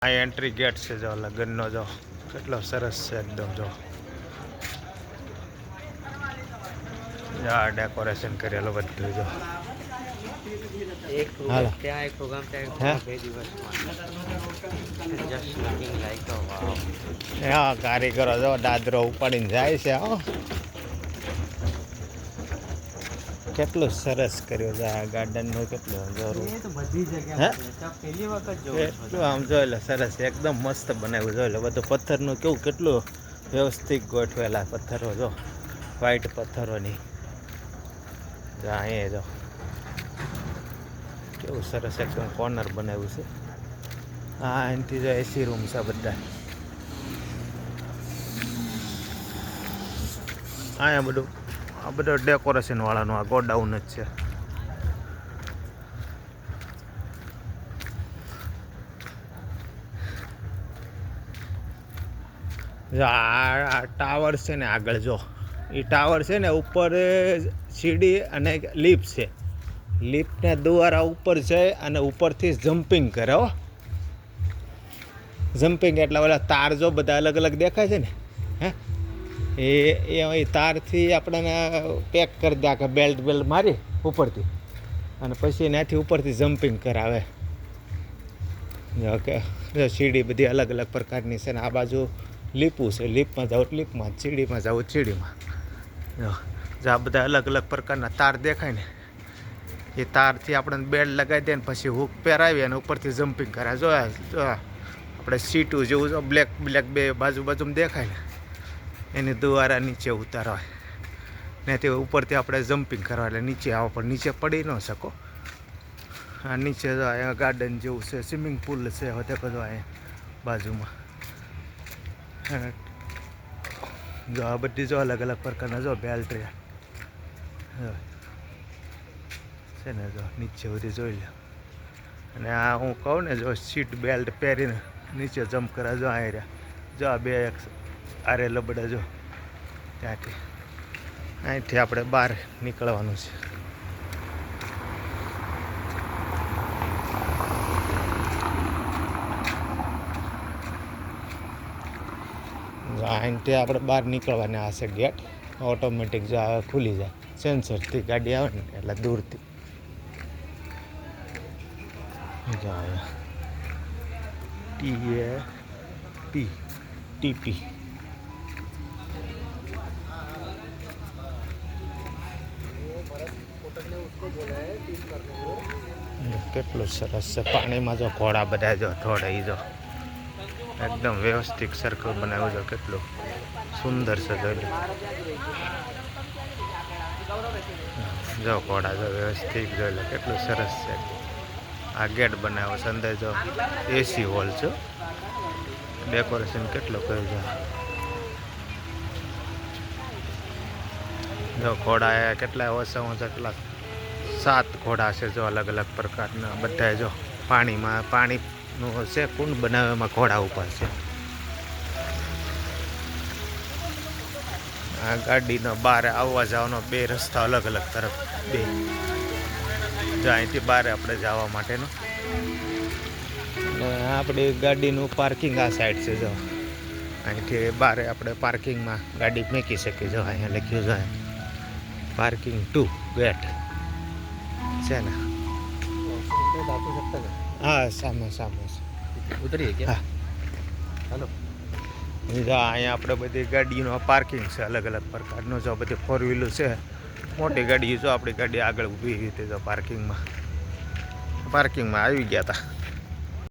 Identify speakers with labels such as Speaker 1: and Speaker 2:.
Speaker 1: આ entry gate છે જો લગ્નનો જો કેટલો સરસ છે એકદમ જો આ ડેકોરેશન કરેલું બધું જો હાલો હા કારીગરો જો દાદરો ઉપાડીને જાય છે હો કેટલું સરસ કર્યું છે આ ગાર્ડનનું કેટલું એટલું આમ જોઈ લે સરસ એકદમ મસ્ત બનાવ્યું જોઈ લે બધું પથ્થરનું કેવું કેટલું વ્યવસ્થિત ગોઠવેલા પથ્થરો જો વ્હાઈટ પથ્થરોની જો અહીંયા જો કેવું સરસ એકદમ કોર્નર બનાવ્યું છે હા એનાથી જો એસી રૂમ છે બધા અહીંયા બધું આ બધું ડેકોરેશન વાળાનું આ ગોડાઉન જ છે જો આ ટાવર છે ને આગળ જો એ ટાવર છે ને ઉપર સીડી અને લિફ્ટ છે લિફ્ટના દ્વારા ઉપર જાય અને ઉપરથી જમ્પિંગ કરે હો જમ્પિંગ એટલે ઓલા તાર જો બધા અલગ અલગ દેખાય છે ને હે એ તારથી આપણને પેક કરી દે કે બેલ્ટ મારી ઉપરથી અને પછી એનાથી ઉપરથી જમ્પિંગ કરાવે ઓકે સીડી બધી અલગ અલગ પ્રકારની છે ને આ બાજુ લીપું છે લીપમાં જાઓ લીપમાં સીડીમાં જાઓ સીડીમાં જો આ બધા અલગ અલગ પ્રકારના તાર દેખાય ને એ તારથી આપણને બેલ્ટ લગાવી દે ને પછી હુક પહેરાવી અને ઉપરથી જમ્પિંગ કરાવે જો આપણે સીટું જેવું જો બ્લેક બે બાજુમાં દેખાય ને એની દ્વારા નીચે ઉતારવાય ને તે ઉપરથી આપણે જમ્પિંગ કરવા એટલે નીચે આવો પણ નીચે પડી ન શકો આ નીચે જો અહીંયા ગાર્ડન જેવું છે સ્વિમિંગ પુલ છે હોતે બધું અહીંયા બાજુમાં જો આ બધી જો અલગ અલગ પ્રકારના જો બેલ્ટ છે ને જો નીચે બધી જોઈ લે અને આ હું કહું ને જો સીટ બેલ્ટ પહેરીને નીચે જમ્પ કરા જો અહીં રહ્યા જો આ બે આરે લબડા જો ત્યાંથી અહીંથી આપણે બહાર નીકળવાનું છે અહીંથી આપણે બહાર નીકળવાના હશે ગેટ ઓટોમેટિક જો ખુલી જાય સેન્સરથી ગાડી આવે ને એટલે દૂરથી ટીપી કેટલું સરસ છે પાણીમાં જો ઘોડા બધા જો થોડે જો એકદમ વ્યવસ્થિત સર્કલ બનાવ્યું છે કેટલું સુંદર છે જો ઘોડા જો વ્યવસ્થિત જોઈ લે કેટલું સરસ છે આ ગેટ બનાવ્યો છે અંદર જો એસી હોલ છે ડેકોરેશન કેટલું કર્યું છે જો ઘોડા કેટલા ઓછામાં ઓછા કેટલા 7 ઘોડા છે જો અલગ અલગ પ્રકારના બધા જો પાણીનું છે કુંડ બનાવે એમાં ઘોડા ઉપર છે આ ગાડીનો બહાર આવવા જવાનો 2 રસ્તા અલગ અલગ તરફ બે જો અહીંથી બહાર આપણે જવા માટેનો આપણી ગાડીનું પાર્કિંગ આ સાઈડ છે જો અહીંથી બહાર આપણે પાર્કિંગમાં ગાડી મૂકી શકીએ જો અહીંયા લખ્યું છે પાર્કિંગ 2 ગેટ છે ને હા સામે ઉતરીએ કે હા હાલો જો અહીંયા આપણે બધી ગાડીનો પાર્કિંગ છે અલગ અલગ પ્રકારનો જો બધી 4 વ્હીલર છે મોટી ગાડી જો આપણી ગાડી આગળ ઊભી રીતે જો પાર્કિંગમાં આવી ગયા હતા